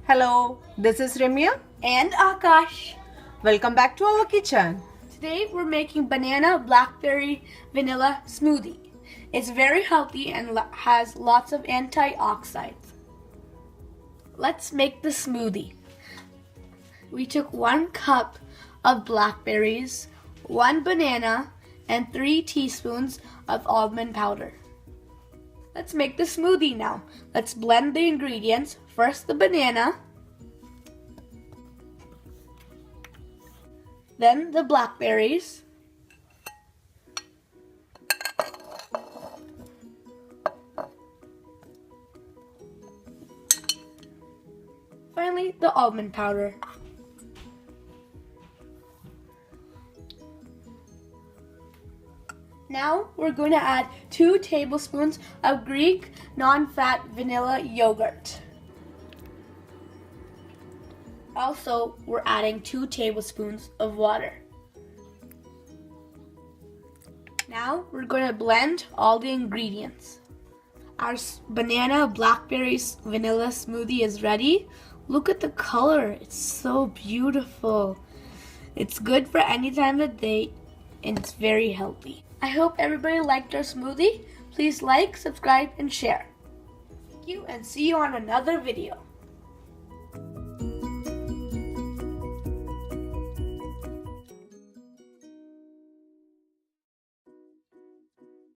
Hello, this is Remya. And Akash. Welcome back to our kitchen. Today we're making banana blackberry vanilla smoothie. It's very healthy and has lots of antioxidants. Let's make the smoothie. We took 1 cup of blackberries, 1 banana, and 3 teaspoons of almond powder. Let's make the smoothie now. Let's blend the ingredients. First the banana, then the blackberries, finally the almond powder. Now we're going to add 2 tablespoons of Greek non-fat vanilla yogurt. Also, we're adding 2 tablespoons of water. Now we're going to blend all the ingredients. Our banana blackberries vanilla smoothie is ready. Look at the color, it's so beautiful. It's good for any time of day and it's very healthy. I hope everybody liked our smoothie. Please like, subscribe, and share. Thank you and see you on another video.